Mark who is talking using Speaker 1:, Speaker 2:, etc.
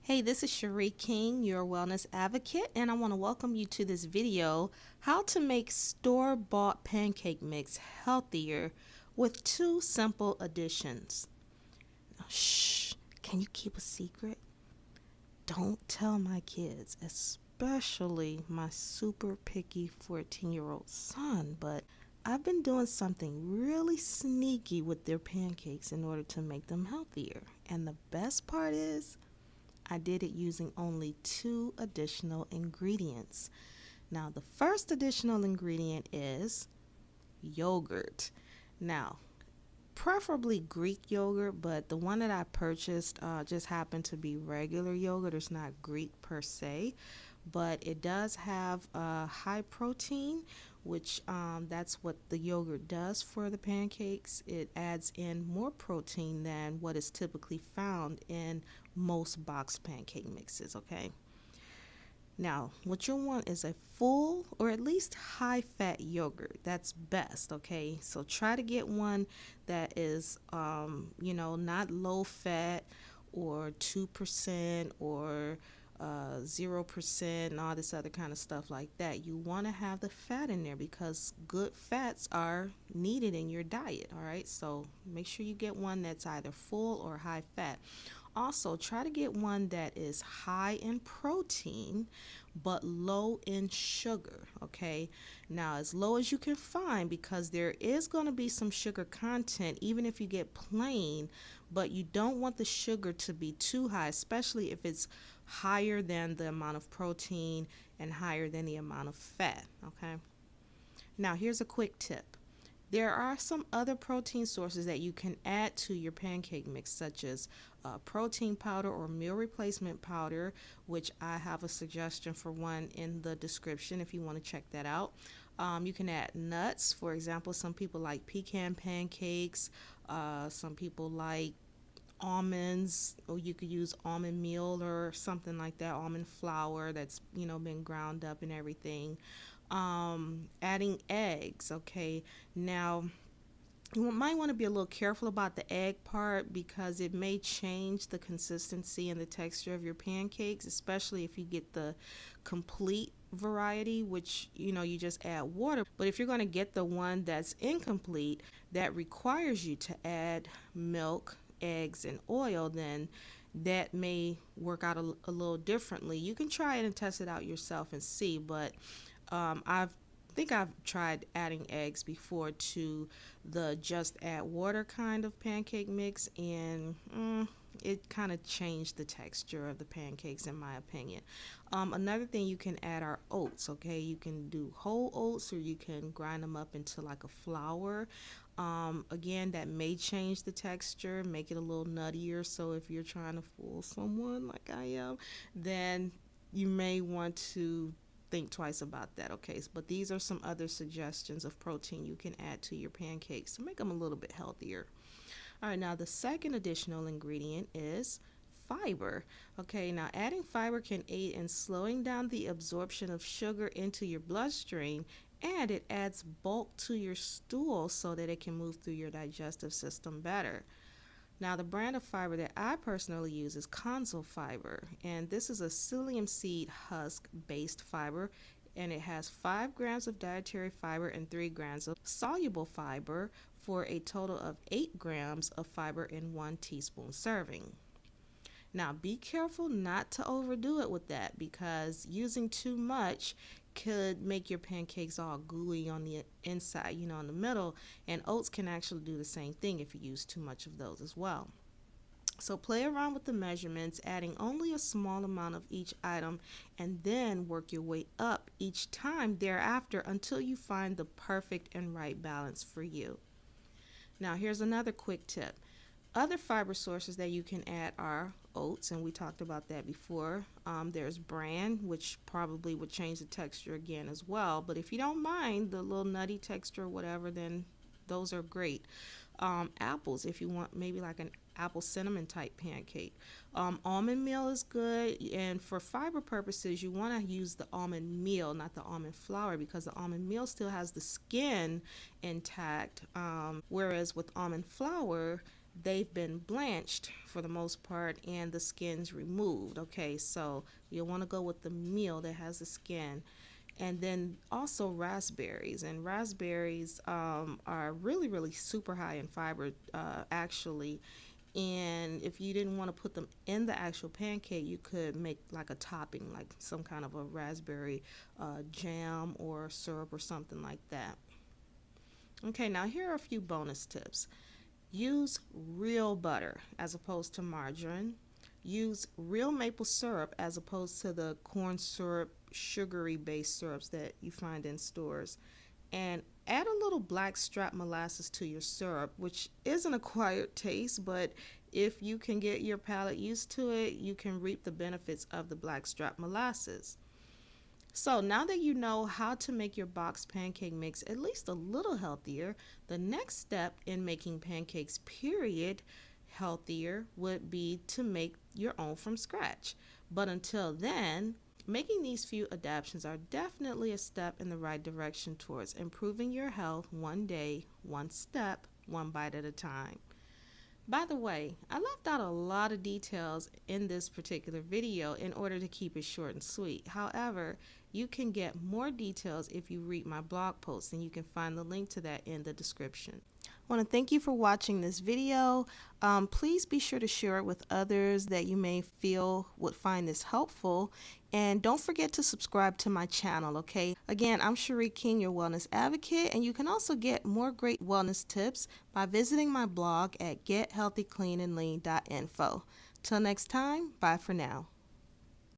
Speaker 1: Hey, this is Cherie King, your wellness advocate, and I want to welcome you to this video, how to make store-bought pancake mix healthier with two simple additions. Now, shh, can you keep a secret? Don't tell my kids, especially my super picky 14-year-old son, but I've been doing something really sneaky with their pancakes in order to make them healthier. And the best part is, I did it using only two additional ingredients. Now, the first additional ingredient is yogurt. Now, preferably Greek yogurt, but the one that I purchased just happened to be regular yogurt. It's not Greek per se, but it does have high protein, which that's what the yogurt does for the pancakes. It adds in more protein than what is typically found in most boxed pancake mixes, okay? Now, what you'll want is a full or at least high fat yogurt. That's best, okay? So try to get one that is, not low fat or 2% or 0% and all this other kind of stuff like that. You want to have the fat in there because good fats are needed in your diet, all right? So make sure you get one that's either full or high fat. Also, try to get one that is high in protein but low in sugar, okay? Now, as low as you can find, because there is going to be some sugar content even if you get plain, but you don't want the sugar to be too high, especially if it's higher than the amount of protein and higher than the amount of fat, okay? Now, here's a quick tip. There are some other protein sources that you can add to your pancake mix, such as protein powder or meal replacement powder, which I have a suggestion for one in the description if you want to check that out. You can add nuts. For example, some people like pecan pancakes, some people like almonds, or you could use almond meal or something like that, almond flour that's been ground up and everything. Adding eggs, okay? Now, you might want to be a little careful about the egg part because it may change the consistency and the texture of your pancakes, especially if you get the complete variety, which you just add water. But if you're going to get the one that's incomplete, that requires you to add milk, eggs, and oil, then that may work out a little differently. You can try it and test it out yourself and see, but I've tried adding eggs before to the just add water kind of pancake mix, and it kind of changed the texture of the pancakes in my opinion. Another thing you can add are oats, okay? You can do whole oats or you can grind them up into like a flour. Again, that may change the texture, make it a little nuttier. So if you're trying to fool someone like I am, then you may want to think twice about that, okay? But these are some other suggestions of protein you can add to your pancakes to make them a little bit healthier. All right, now the second additional ingredient is fiber. Okay, now adding fiber can aid in slowing down the absorption of sugar into your bloodstream, and it adds bulk to your stool so that it can move through your digestive system better. Now, the brand of fiber that I personally use is Consul fiber, and this is a psyllium seed husk based fiber, and it has 5 grams of dietary fiber and 3 grams of soluble fiber for a total of 8 grams of fiber in 1 teaspoon serving. Now, be careful not to overdo it with that because using too much could make your pancakes all gooey on the inside, in the middle, and oats can actually do the same thing if you use too much of those as well. So play around with the measurements, adding only a small amount of each item, and then work your way up each time thereafter until you find the perfect and right balance for you. Now, here's another quick tip. Other fiber sources that you can add are oats, and we talked about that before. There's bran, which probably would change the texture again as well. But if you don't mind the little nutty texture or whatever, then those are great. Apples, if you want maybe like an apple cinnamon type pancake. Almond meal is good, and for fiber purposes, you want to use the almond meal, not the almond flour, because the almond meal still has the skin intact, whereas with almond flour, they've been blanched for the most part and the skin's removed. Okay, so you'll want to go with the meal that has the skin. And then also raspberries, and raspberries are really, really super high in fiber, actually. And if you didn't want to put them in the actual pancake, you could make like a topping, like some kind of a raspberry jam or syrup or something like that. Okay, now here are a few bonus tips. Use real butter as opposed to margarine. Use real maple syrup as opposed to the corn syrup, sugary based syrups that you find in stores. And add a little blackstrap molasses to your syrup, which is an acquired taste, but if you can get your palate used to it, you can reap the benefits of the blackstrap molasses. So now that you know how to make your box pancake mix at least a little healthier, the next step in making pancakes, period, healthier would be to make your own from scratch. But until then, making these few adaptations are definitely a step in the right direction towards improving your health one day, one step, one bite at a time. By the way, I left out a lot of details in this particular video in order to keep it short and sweet. However, you can get more details if you read my blog post, and you can find the link to that in the description. I want to thank you for watching this video. Please be sure to share it with others that you may feel would find this helpful. And don't forget to subscribe to my channel, okay? Again, I'm Cherie King, your wellness advocate, and you can also get more great wellness tips by visiting my blog at gethealthycleanandlean.info. Till next time, bye for now.